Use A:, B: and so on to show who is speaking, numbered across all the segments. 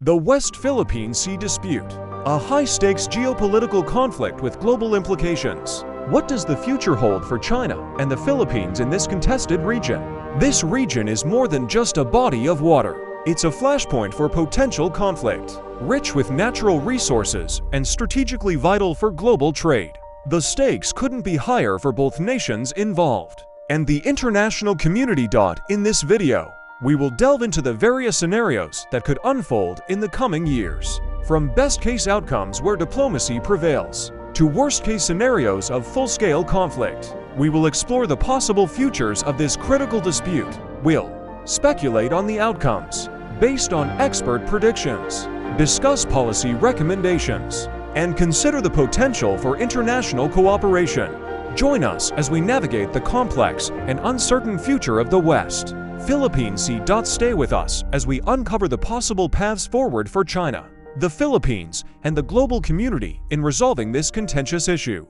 A: The West Philippine Sea dispute, a high-stakes geopolitical conflict with global implications. What does the future hold for China and the Philippines in this contested region? This region is more than just a body of water. It's a flashpoint for potential conflict, rich with natural resources and strategically vital for global trade. The stakes couldn't be higher for both nations involved. And the international community. In this video, we will delve into the various scenarios that could unfold in the coming years. From best-case outcomes where diplomacy prevails, to worst-case scenarios of full-scale conflict, we will explore the possible futures of this critical dispute. We'll speculate on the outcomes based on expert predictions, discuss policy recommendations, and consider the potential for international cooperation. Join us as we navigate the complex and uncertain future of the West Philippine Sea. Stay with us as we uncover the possible paths forward for China, the Philippines, and the global community in resolving this contentious issue.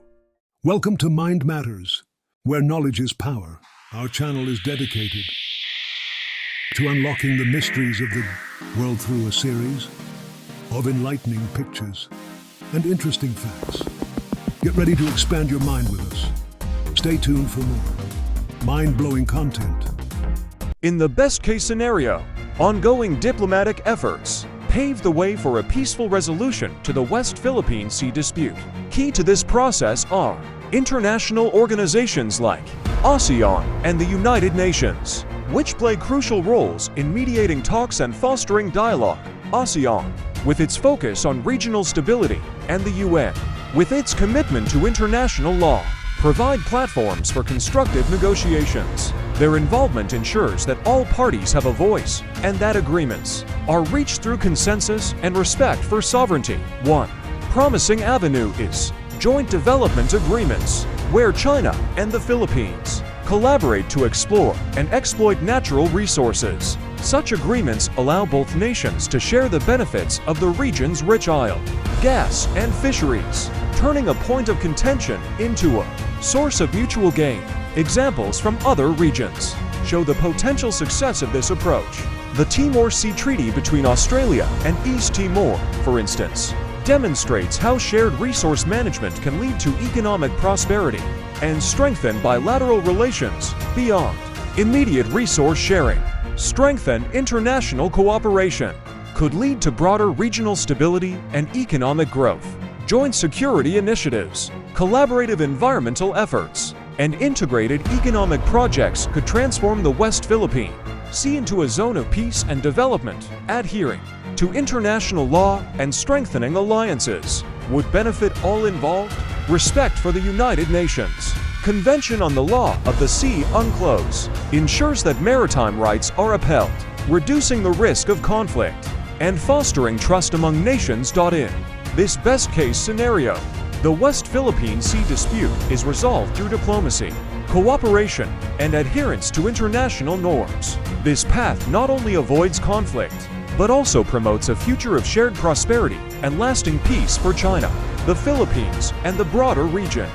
B: Welcome to Mind Matters, where knowledge is power. Our channel is dedicated to unlocking the mysteries of the world through a series of enlightening pictures and interesting facts. Get ready to expand your mind with us. Stay tuned for more mind-blowing content.
A: In the best-case scenario, ongoing diplomatic efforts pave the way for a peaceful resolution to the West Philippine Sea dispute. Key to this process are international organizations like ASEAN and the United Nations, which play crucial roles in mediating talks and fostering dialogue. ASEAN, with its focus on regional stability, and the UN, with its commitment to international law, provide platforms for constructive negotiations. Their involvement ensures that all parties have a voice and that agreements are reached through consensus and respect for sovereignty. One promising avenue is joint development agreements, where China and the Philippines collaborate to explore and exploit natural resources. Such agreements allow both nations to share the benefits of the region's rich oil, gas, and fisheries, turning a point of contention into a source of mutual gain. Examples from other regions show the potential success of this approach. The Timor Sea Treaty between Australia and East Timor, for instance, demonstrates how shared resource management can lead to economic prosperity and strengthen bilateral relations beyond immediate resource sharing. Strengthen international cooperation could lead to broader regional stability and economic growth. Joint security initiatives, collaborative environmental efforts, and integrated economic projects could transform the West Philippine Sea into a zone of peace and development. Adhering to international law and strengthening alliances would benefit all involved. Respect for the United Nations Convention on the Law of the Sea (UNCLOS) ensures that maritime rights are upheld, reducing the risk of conflict and fostering trust among nations. In this best-case scenario, the West Philippine Sea dispute is resolved through diplomacy, cooperation, and adherence to international norms. This path not only avoids conflict, but also promotes a future of shared prosperity and lasting peace for China, the Philippines, and the broader region.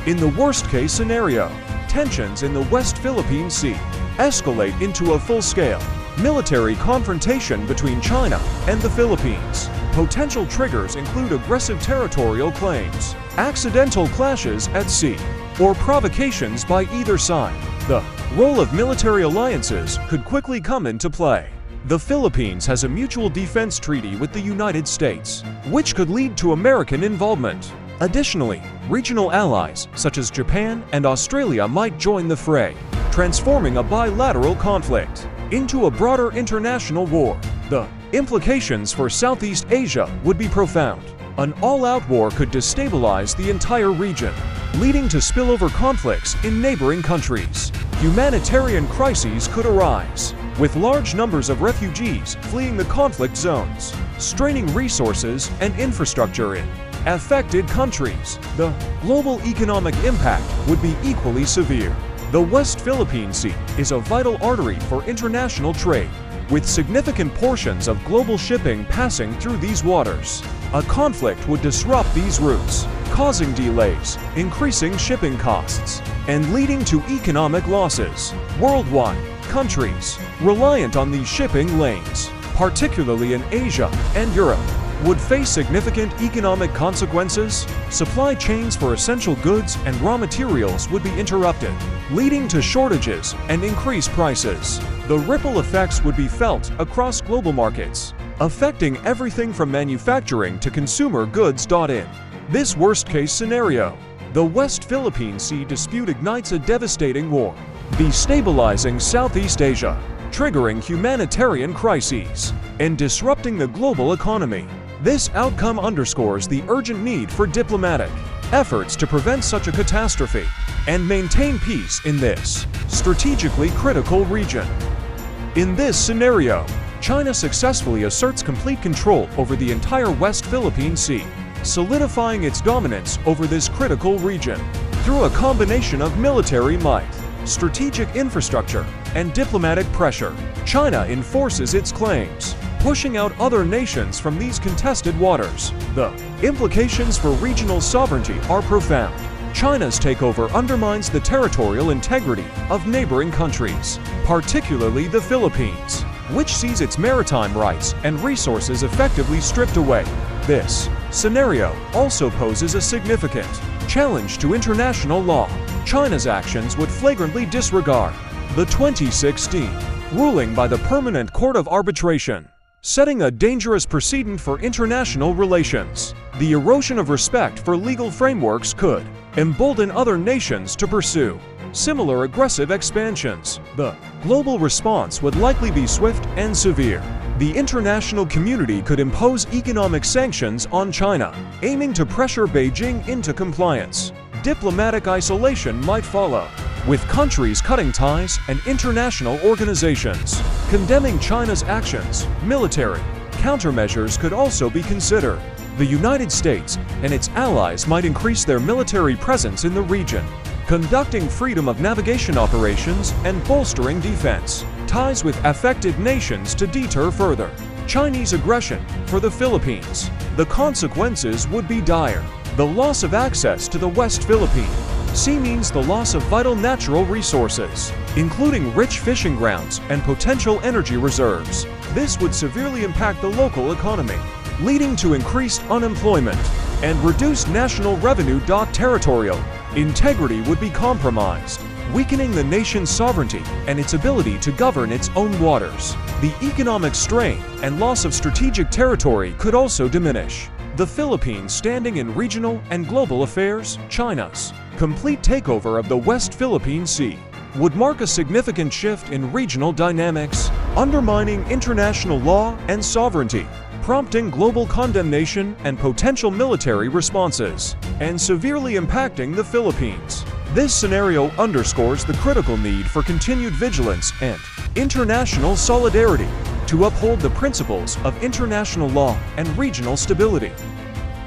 A: In the worst-case scenario, tensions in the West Philippine Sea escalate into a full-scale military confrontation between China and the Philippines. Potential triggers include aggressive territorial claims, accidental clashes at sea, or provocations by either side. The role of military alliances could quickly come into play. The Philippines has a mutual defense treaty with the United States, which could lead to American involvement. Additionally, regional allies such as Japan and Australia might join the fray, transforming a bilateral conflict into a broader international war. The implications for Southeast Asia would be profound. An all-out war could destabilize the entire region, leading to spillover conflicts in neighboring countries. Humanitarian crises could arise, with large numbers of refugees fleeing the conflict zones, straining resources and infrastructure in affected countries. The global economic impact would be equally severe. The West Philippine Sea is a vital artery for international trade, with significant portions of global shipping passing through these waters. A conflict would disrupt these routes, causing delays, increasing shipping costs, and leading to economic losses. Worldwide, countries reliant on these shipping lanes particularly in Asia and Europe, would face significant economic consequences. Supply chains for essential goods and raw materials would be interrupted, leading to shortages and increased prices. The ripple effects would be felt across global markets, affecting everything from manufacturing to consumer goods. In this worst-case scenario, the West Philippine Sea dispute ignites a devastating war, destabilizing Southeast Asia, triggering humanitarian crises, and disrupting the global economy. This outcome underscores the urgent need for diplomatic efforts to prevent such a catastrophe and maintain peace in this strategically critical region. In this scenario, China successfully asserts complete control over the entire West Philippine Sea, solidifying its dominance over this critical region. Through a combination of military might, strategic infrastructure, and diplomatic pressure, China enforces its claims, pushing out other nations from these contested waters. The implications for regional sovereignty are profound. China's takeover undermines the territorial integrity of neighboring countries, particularly the Philippines, which sees its maritime rights and resources effectively stripped away. This scenario also poses a significant challenge to international law. China's actions would flagrantly disregard the 2016 ruling by the Permanent Court of Arbitration, setting a dangerous precedent for international relations. The erosion of respect for legal frameworks could embolden other nations to pursue similar aggressive expansions. The global response would likely be swift and severe. The international community could impose economic sanctions on China, aiming to pressure Beijing into compliance. Diplomatic isolation might follow, with countries cutting ties and international organizations condemning China's actions. Military countermeasures could also be considered. The United States and its allies might increase their military presence in the region, conducting freedom of navigation operations and bolstering defense ties with affected nations to deter further Chinese aggression for the Philippines. The consequences would be dire. The loss of access to the West Philippine Sea means the loss of vital natural resources, including rich fishing grounds and potential energy reserves. This would severely impact the local economy, leading to increased unemployment and reduced national revenue. Territorial integrity would be compromised, weakening the nation's sovereignty and its ability to govern its own waters. The economic strain and loss of strategic territory could also diminish the Philippines' standing in regional and global affairs. China's complete takeover of the West Philippine Sea would mark a significant shift in regional dynamics, undermining international law and sovereignty, prompting global condemnation and potential military responses, and severely impacting the Philippines. This scenario underscores the critical need for continued vigilance and international solidarity to uphold the principles of international law and regional stability.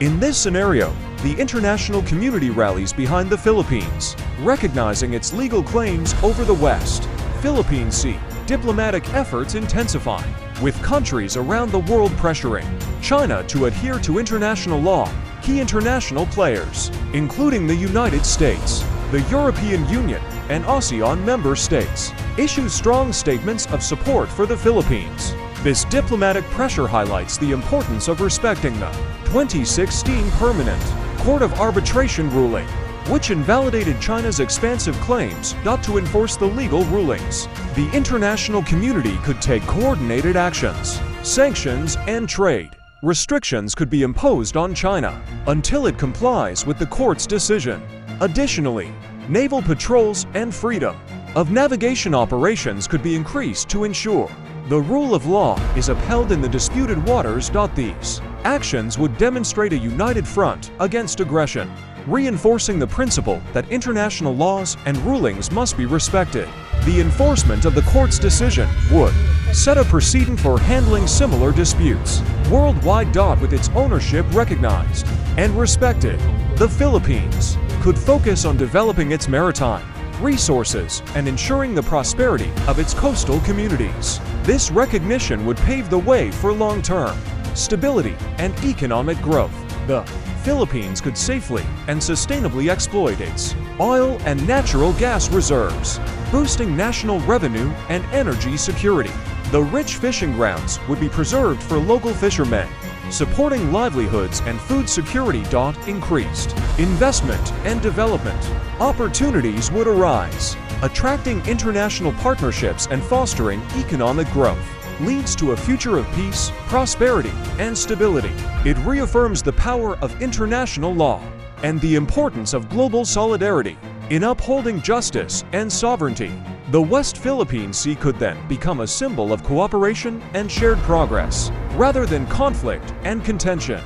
A: In this scenario, the international community rallies behind the Philippines, recognizing its legal claims over the West Philippine Sea. Diplomatic efforts intensify, with countries around the world pressuring China to adhere to international law. Key international players, including the United States, the European Union, and ASEAN member states, issue strong statements of support for the Philippines. This diplomatic pressure highlights the importance of respecting the 2016 Permanent Court of Arbitration ruling, which invalidated China's expansive claims not to enforce the legal rulings. The international community could take coordinated actions. Sanctions and trade restrictions could be imposed on China until it complies with the court's decision. Additionally, naval patrols and freedom of navigation operations could be increased to ensure the rule of law is upheld in the disputed waters. These actions would demonstrate a united front against aggression, reinforcing the principle that international laws and rulings must be respected. The enforcement of the court's decision would set a precedent for handling similar disputes worldwide. With its ownership recognized and respected, the Philippines could focus on developing its maritime resources and ensuring the prosperity of its coastal communities. This recognition would pave the way for long-term stability and economic growth. The Philippines could safely and sustainably exploit its oil and natural gas reserves, boosting national revenue and energy security. The rich fishing grounds would be preserved for local fishermen, supporting livelihoods and food security. Increased investment and development opportunities would arise, attracting international partnerships and fostering economic growth. Leads to a future of peace, prosperity, and stability. It reaffirms the power of international law and the importance of global solidarity in upholding justice and sovereignty. The West Philippine Sea could then become a symbol of cooperation and shared progress, rather than conflict and contention.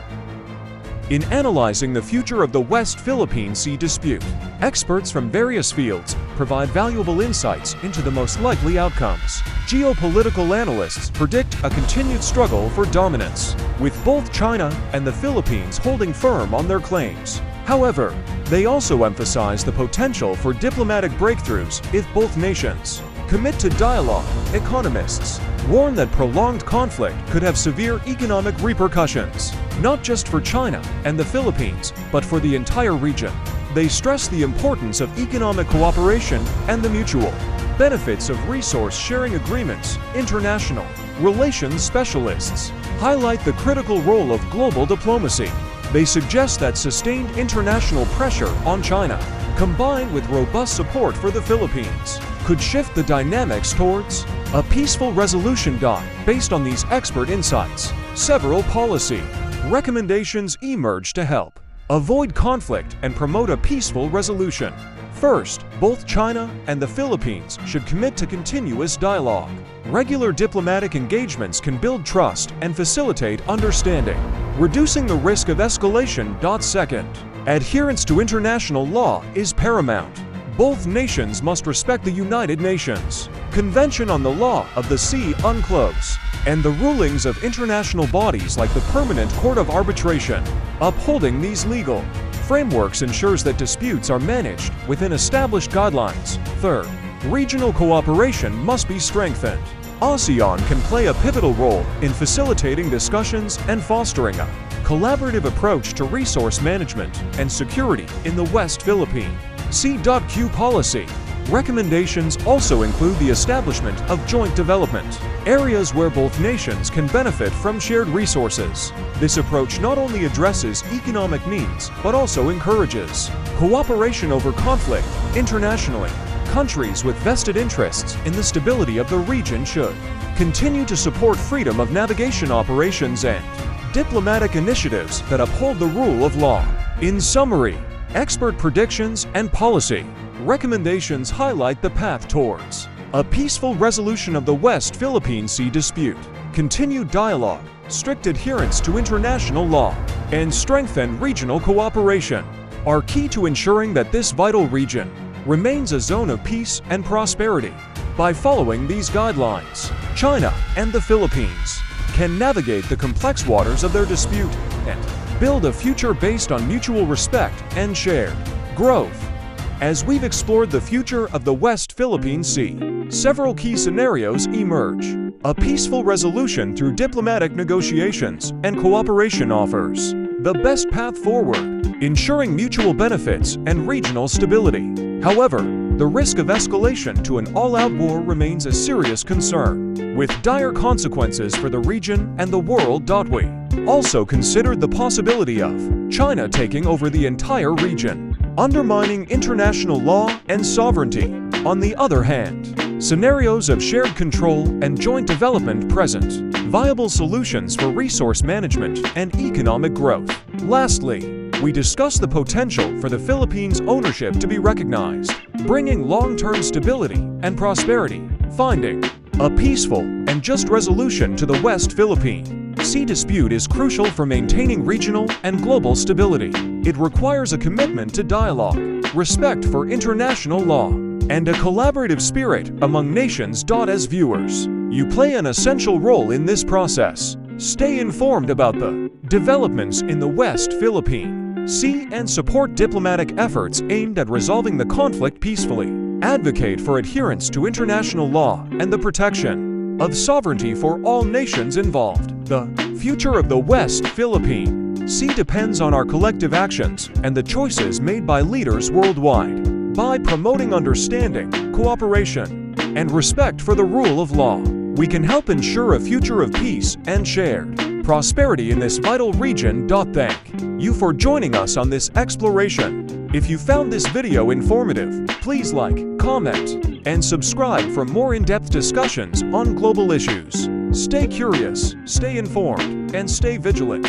A: In analyzing the future of the West Philippine Sea dispute, experts from various fields provide valuable insights into the most likely outcomes. Geopolitical analysts predict a continued struggle for dominance, with both China and the Philippines holding firm on their claims. However, they also emphasize the potential for diplomatic breakthroughs if both nations commit to dialogue. Economists warn that prolonged conflict could have severe economic repercussions, not just for China and the Philippines, but for the entire region. They stress the importance of economic cooperation and the mutual benefits of resource-sharing agreements. International relations specialists highlight the critical role of global diplomacy. They suggest that sustained international pressure on China, combined with robust support for the Philippines, could shift the dynamics towards a peaceful resolution. Based on these expert insights, several policy recommendations emerge to help avoid conflict and promote a peaceful resolution. First, both China and the Philippines should commit to continuous dialogue. Regular diplomatic engagements can build trust and facilitate understanding, reducing the risk of escalation. Second, adherence to international law is paramount. Both nations must respect the United Nations Convention on the Law of the Sea (UNCLOS) and the rulings of international bodies like the Permanent Court of Arbitration. Upholding these legal frameworks ensures that disputes are managed within established guidelines. Third, regional cooperation must be strengthened. ASEAN can play a pivotal role in facilitating discussions and fostering a collaborative approach to resource management and security in the West Philippine Sea. Policy recommendations also include the establishment of joint development areas where both nations can benefit from shared resources. This approach not only addresses economic needs but also encourages cooperation over conflict internationally. Countries with vested interests in the stability of the region should continue to support freedom of navigation operations and diplomatic initiatives that uphold the rule of law. In summary, expert predictions and policy recommendations highlight the path towards a peaceful resolution of the West Philippine Sea dispute. Continued dialogue, strict adherence to international law, and strengthened regional cooperation are key to ensuring that this vital region remains a zone of peace and prosperity. By following these guidelines, China and the Philippines can navigate the complex waters of their dispute and build a future based on mutual respect and shared growth. As we've explored the future of the West Philippine Sea, several key scenarios emerge. A peaceful resolution through diplomatic negotiations and cooperation offers the best path forward, ensuring mutual benefits and regional stability. However, the risk of escalation to an all-out war remains a serious concern, with dire consequences for the region and the world. We also considered the possibility of China taking over the entire region, undermining international law and sovereignty. On the other hand, scenarios of shared control and joint development present viable solutions for resource management and economic growth. Lastly, we discuss the potential for the Philippines' ownership to be recognized, bringing long-term stability and prosperity. Finding a peaceful and just resolution to the West Philippine Sea dispute is crucial for maintaining regional and global stability. It requires a commitment to dialogue, respect for international law, and a collaborative spirit among nations. As viewers, you play an essential role in this process. Stay informed about the developments in the West Philippine Sea and support diplomatic efforts aimed at resolving the conflict peacefully. Advocate for adherence to international law and the protection of sovereignty for all nations involved. The future of the West Philippine Sea depends on our collective actions and the choices made by leaders worldwide. By promoting understanding, cooperation, and respect for the rule of law, we can help ensure a future of peace and shared prosperity in this vital region. Thank you for joining us on this exploration. If you found this video informative, please like, comment, and subscribe for more in-depth discussions on global issues. Stay curious, stay informed, and stay vigilant.